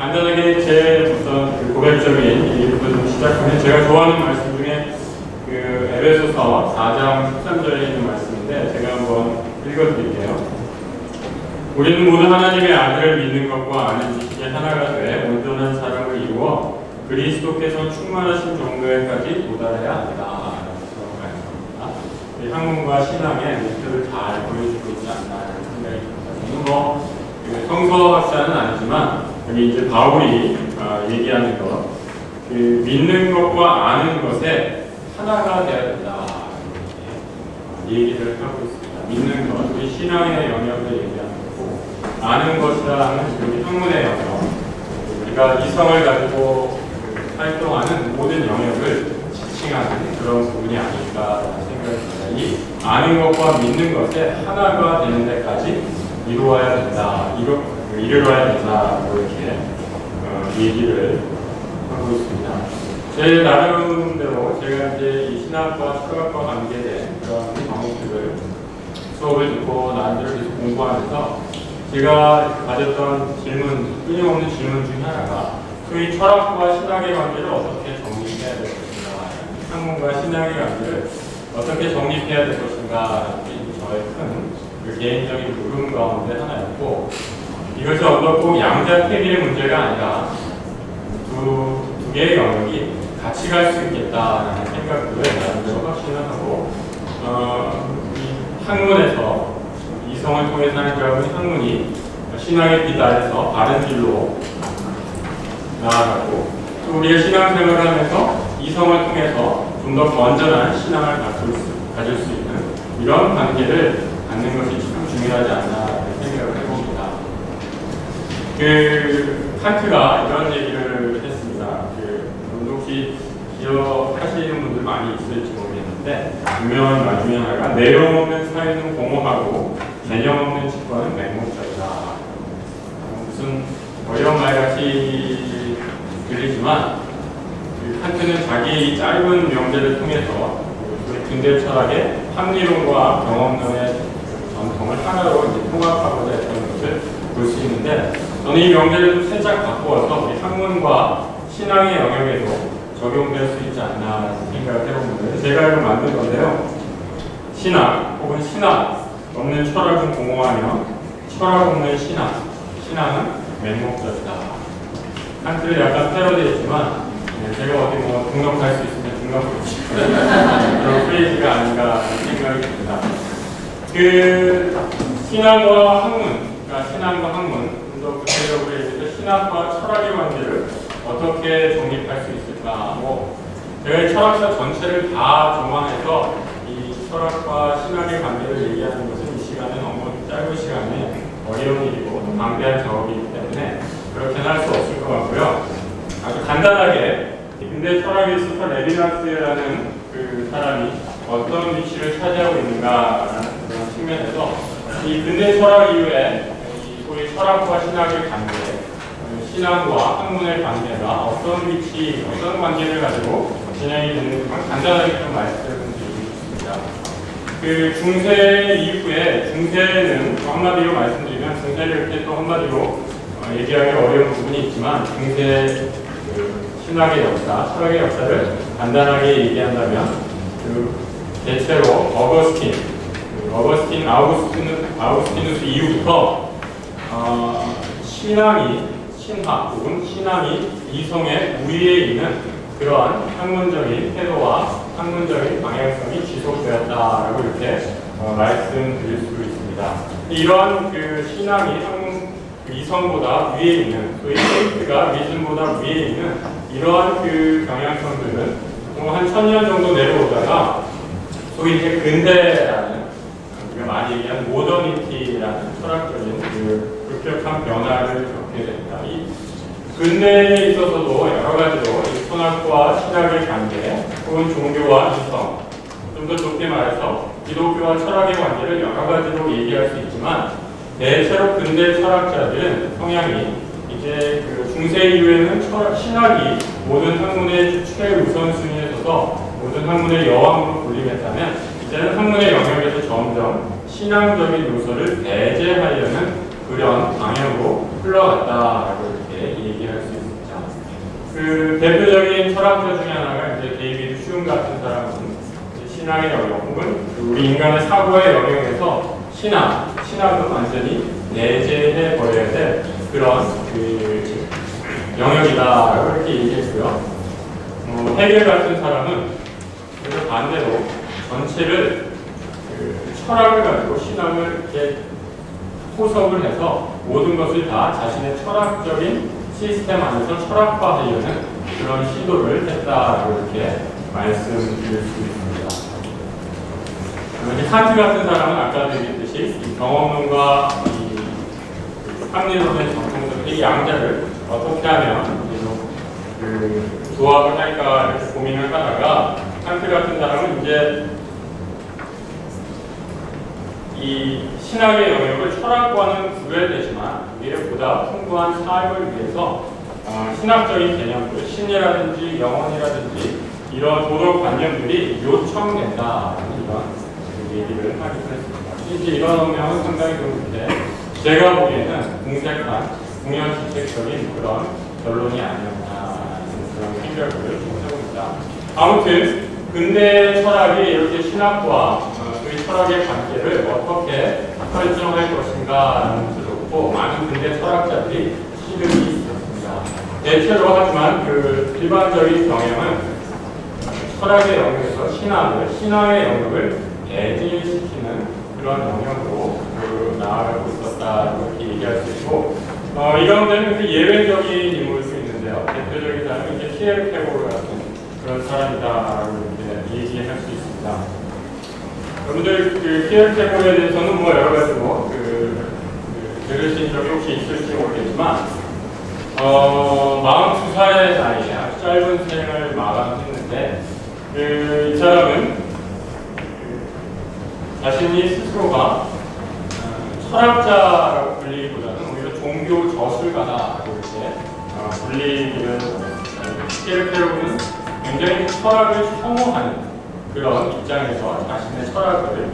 간단하게 제 어떤 그 고백적인 얘기부터 좀 시작하면 제가 좋아하는 말씀 중에 그 에베소서 4장 13절에 있는 말씀인데 제가 한번 읽어드릴게요. 우리는 모두 하나님의 아들을 믿는 것과 아는 지식에 하나가 돼 온전한 사랑을 이루어 그리스도께서 충만하신 정도에까지 도달해야 한다. 학문과 신앙의 목표를 잘 보여주고 있지 않나 생각이 듭니다. 저는 그 성서학자는 아니지만 여기 이제 바울이 얘기하는 것, 그 믿는 것과 아는 것에 하나가 되어야 된다. 얘기를 하고 있습니다. 믿는 것, 우리 신앙의 영역을 얘기하는 거고, 아는 것이라는 여기 학문의 영역, 우리가 이성을 가지고 활동하는 모든 영역을 지칭하는 그런 부분이 아닐까 생각이 듭니다. 이 아는 것과 믿는 것에 하나가 되는 데까지 이루어야 된다, 이르러야 된다, 이렇게 얘기를 하고 있습니다. 제 나름대로 제가 이제 이 신학과 철학과 관계된 그런 과목들을 수업을 듣고 나름대로 계속 공부하면서 제가 가졌던 질문, 끊임없는 질문 중에 하나가 소위 철학과 신학의 관계를 어떻게 정립해야 될 것인가, 학문과 신학의 관계를 어떻게 정립해야 될 것인가, 저의 큰 그 개인적인 물음 가운데 하나였고, 이것이 어떤 꼭 양자택일의 문제가 아니라 두 개의 영역이 같이 갈 수 있겠다라는 생각들을 나름대로 확신을 하고, 이 학문에서 이성을 통해 사는 학문이 신앙의 빛 아래서 바른 길로 나아가고, 또 우리의 신앙생활을 하면서 이성을 통해서 좀 더 건전한 신앙을 가질 수 있는 이런 관계를 갖는 것이 참 중요하지 않나 생각을 해봅니다. 칸트가 이런 얘기를 했습니다. 혹시 기억하시는 분들 많이 있을지 모르겠는데, 유명한 말 중에 하나가 내용 없는 사회는 공허하고 개념 없는 직관은 맹목적이다. 무슨 어려운 말 같이 들리지만, 칸트는 자기 이 짧은 명제를 통해서 우리 근대 철학의 합리론과 경험론의 전통을 하나로 이제 통합하고자 했던 것을 볼 수 있는데, 저는 이 명제를 좀 살짝 바꾸어서 우리 학문과 신앙의 영역에도 적용될 수 있지 않나 생각을 해봅니다. 제가 이걸 만든 건데요. 신학 혹은 신학 없는 철학은 공허하며 철학 없는 신앙은 맹목적이다. 칸트를 약간 패러디했지만 제가 어디 등록할 수 있으면 등록하고 싶은 그런 프레이즈가 아닌가 생각이 듭니다. 신앙과 학문, 좀 더 구체적으로 얘기해서 신학과 철학의 관계를 어떻게 정립할 수 있을까? 제가 이 철학사 전체를 다 종합해서 이 철학과 신학의 관계를 얘기하는 것은 이 시간에 너무 짧은 시간에 어려운 일이고 또 방대한 작업이기 때문에 그렇게는 할 수 없을 것 같고요. 아주 간단하게 근대 철학에 있어서 레비나스라는 그 사람이 어떤 위치를 차지하고 있는가라는 그런 측면에서 이 근대 철학 이후에 소위 철학과 신학의 관계, 신앙과 학문의 관계가 어떤 위치, 어떤 관계를 가지고 진행이 되는지 간단하게 좀 말씀드리고 싶습니다. 중세 이후에, 중세는 한마디로 말씀드리면, 중세를 이렇게 또 한마디로 얘기하기 어려운 부분이 있지만, 중세 신학의 역사, 철학의 역사를 간단하게 얘기한다면, 대체로 아우구스티누스 이후부터 신학 혹은 신앙이 이성의 우위에 있는 그러한 학문적인 태도와 학문적인 방향성이 지속되었다라고 이렇게 말씀드릴 수 있습니다. 이러한 신앙이 이성보다 위에 있는, 소위 페이트가 리즘보다 위에 있는 이러한 경향성들은 한 1000년 정도 내려오다가 소위 이제 근대라는, 우리가 많이 얘기하는 모더니티라는 철학적인 급격한 변화를 겪게 됩니다. 이 근대에 있어서도 여러 가지로 이 철학과 신학의 관계, 혹은 종교와 이성, 좀 더 좋게 말해서 기독교와 철학의 관계를 여러 가지로 얘기할 수 있지만, 대체로 근대 철학자들은 성향이 이제 중세 이후에는 신학이 모든 학문의 최우선순위에 서서 모든 학문의 여왕으로 군림했다면, 이제는 학문의 영역에서 점점 신앙적인 요소를 배제하려는 그런 방향으로 흘러갔다라고 이렇게 얘기할 수 그 대표적인 철학자 중에 하나가 이제 데이비드 휴움 같은 사람은 신앙의 영역 혹은 우리 인간의 사고의 영역에서 신학은 완전히 내재해 버려야 될 그런 그 영역이다라고 이렇게 얘기했고요. 헤겔 같은 사람은 그래서 반대로 전체를 그 철학을 가지고 신학을 이렇게 포섭을 해서 모든 것을 다 자신의 철학적인 시스템 안에서 철학화하려는 그런 시도를 했다고 이렇게 말씀드릴 수 있습니다. 칸트 같은 사람은 아까 얘기했듯이 경험론과 합리론의 정통적 이 양자를 어떻게 하면 그 조합을 할까 이렇게 고민을 하다가 칸트 같은 사람은 이제 이 신학의 영역을 철학과는 구별되지만 이보다 풍부한 삶을 위해서 신학적인 개념들, 신이라든지 영혼이라든지 이런 도덕관념들이 요청된다는 이런 얘기를 하기도 했습니다. 이제 이런 운명은 상당히 좋은데 제가 보기에는 궁색한 공연주책적인 그런 결론이 아니었나 그런 생각을 해봅니다. 아무튼 근대 철학이 이렇게 신학과 그 철학의 관계를 어떻게 설정할 것인가라는 것을 놓고 많은 근대 철학자들이 시름이 있었습니다. 대체로 하지만 그 일반적인 경향은 철학의 영역에서 신앙의 영역을 배제시키는 그런 영역으로 나아가고 있었다 이렇게 얘기할 수 있고 이런 데는 예외적인 인물일 수 있는데요. 대표적인 사람은 이제 피에르 페고르 같은 그런 사람이다라고 이렇게 얘기할 수 있습니다. 여러분들 그 피에르 페고르에 대해서는 뭐 여러 가지 들으신 적이 혹시 있을지 모르겠지만 42살의 나이에 아주 짧은 생을 마감했는데 이 사람은 자신이 스스로가 철학자라고 불리기보다는 오히려 종교 저술가다라고 이렇게 불리기를 피에르 페고르는 굉장히 철학을 혐오하는 그런 입장에서 자신의 철학을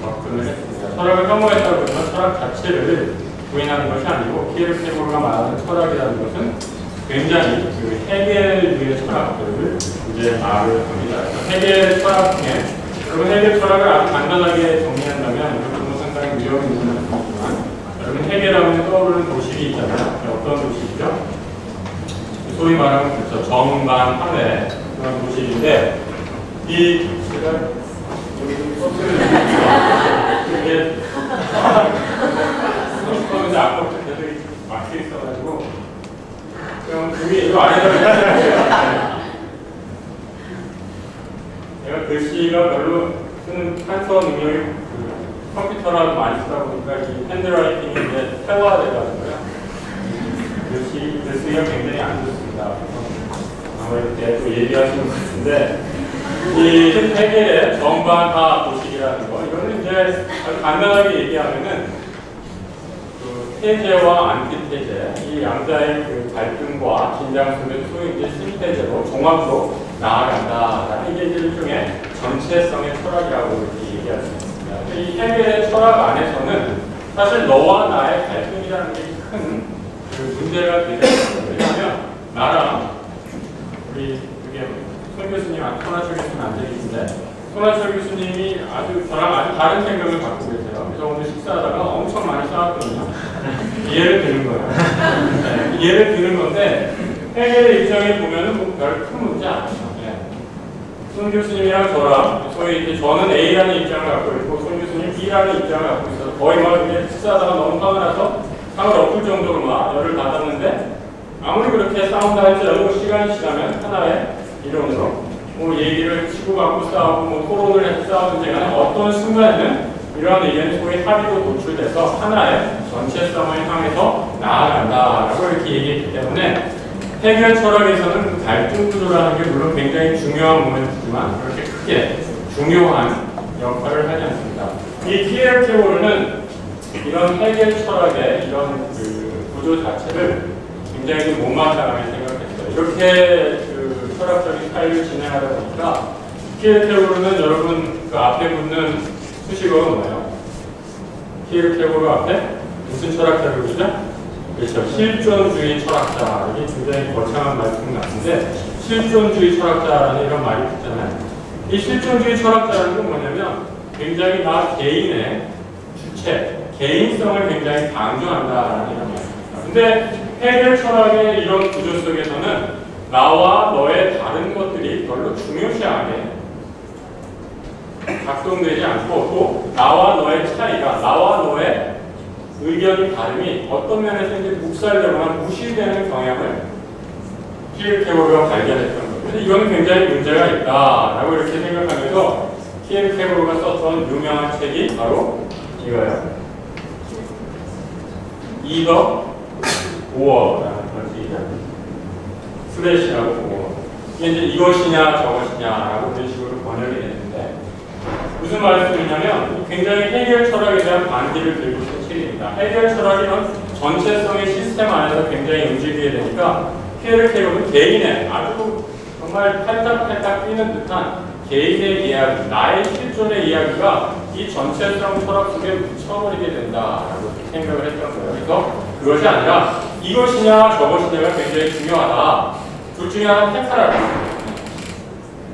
접근을 했습니다. 철학을 혐오했다고 하면 철학 자체를 부인하는 것이 아니고 피에르 페고르가 말하는 철학이라는 것은 굉장히 그 헤겔류의 철학들을 이제 말을 합니다. 헤겔 철학 중에 여러분 헤겔 철학을 아주 간단하게 정리한다면 이것도 상당히 위험이 있는 말씀이지만 여러분 헤겔하면 떠오르는 도식이 있잖아요. 어떤 도식이죠? 소위 말하면 그렇죠. 정반 하회 그런 도식인데 제가 여기 소스를 이게 소스하면서 아까부터 계속 막혀 있어가지고 그럼 그게 이 아래다가 내가 글씨가 별로 쓰는 한서 능력이 컴퓨터라도 많이 쓰다 보니까 이 핸드라이팅이 이제 퇴화돼가지고요. 글씨가 굉장히 안 좋습니다. 이렇게 또 얘기하시는 것 같은데 이 헤겔의 정반하 도식이라는 거 이거는 이제 아주 간단하게 얘기하면은 그 태제와 안티태제 이 양자의 그 갈등과 긴장 속에서 소위 이제 신태제로 종합으로 나아간다라는 이게 일종의 전체성의 철학이라고 이렇게 얘기할 수 있습니다. 이 헤겔의 철학 안에서는 사실 너와 나의 갈등이라는 게 큰 그 문제가 되지 않습니다. 왜냐하면 나랑 우리 손 교수님, 손하철 교수님 안 되겠는데 손하철 교수님이 저랑 아주 다른 생각을 갖고 계세요. 그래서 오늘 식사하다가 엄청 많이 싸웠거든요. 이해를 드는 거예요. 네, 이해를 드는 건데 헤겔의 입장에 보면은 뭐 별 큰 문제 아니에요. 네. 손 교수님이랑 저랑 소위 이제 저는 A라는 입장을 갖고 있고 손 교수님 B라는 입장을 갖고 있어서 거의 막 이제 식사하다가 너무 화가 나서 상을 엎을 정도로 막 열을 받았는데 아무리 그렇게 싸운다 할지라도 시간이 지나면 하나의 이론으로 뭐 얘기를 치고 받고 싸우고 뭐 토론을 해서 싸우든지 간에 어떤 순간에는 이러한 의견이 소위 합의로 도출돼서 하나의 전체성을 향해서 나아간다라고 이렇게 얘기했기 때문에 헤겔 철학에서는 그 갈등 구조라는 게 물론 굉장히 중요한 모멘트지만 그렇게 크게 중요한 역할을 하지 않습니다. 이 피에르 페고르는 이런 헤겔 철학의 이런 그 구조 자체를 굉장히 못마땅하게 생각했어요. 이렇게 그 철학적인 삶을 진행하다 보니까 피에르 페고르는 여러분 그 앞에 붙는 수식어가 뭐예요? 피에르 페고르 앞에 무슨 철학자를 그러죠? 그렇죠. 실존주의 철학자. 이게 굉장히 거창한 말씀 같은데, 실존주의 철학자라는 이런 말이 있잖아요. 이 실존주의 철학자라는 건 뭐냐면, 굉장히 나 개인의 주체, 개인성을 굉장히 강조한다라는 이런 말입니다. 근데 해결 철학의 이런 구조 속에서는 나와 너의 다른 것들이 별로 중요시하게 작동되지 않고 또 나와 너의 차이가, 나와 너의 의견이 다름이 어떤 면에서 이제 묵살되거나 무시되는 경향을 키르케고르가 발견했던 거예요. 그래서 이거는 굉장히 문제가 있다라고 이렇게 생각하면서 키르케고르가 썼던 유명한 책이 바로 이거예요. 이더 오어라는 그런 책이죠. 슬래시라고 보고 이게 이제 이것이냐 저것이냐라고 그런 식으로 번역이 됐는데 무슨 말씀이냐면 굉장히 해결 철학에 대한 반기를 들고 있는 책입니다. 해결 철학이란 전체성의 시스템 안에서 굉장히 움직이게 되니까 키르케고르는 개인의 아주 정말 팔딱팔딱 뛰는 듯한 개인의 이야기, 나의 실존의 이야기가 이 전체성 철학 속에 묻혀버리게 된다라고 생각을 했던 거예요. 그래서 그것이 아니라 이것이냐 저것이냐가 굉장히 중요하다. 둘 중에 하나 택하라고.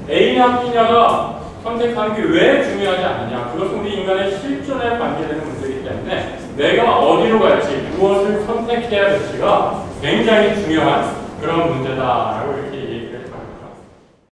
A냐 B냐가 선택하는 게 왜 중요하지 않느냐. 그것은 우리 인간의 실존에 관계되는 문제이기 때문에 내가 어디로 갈지, 무엇을 선택해야 될지가 굉장히 중요한 그런 문제다라고 이렇게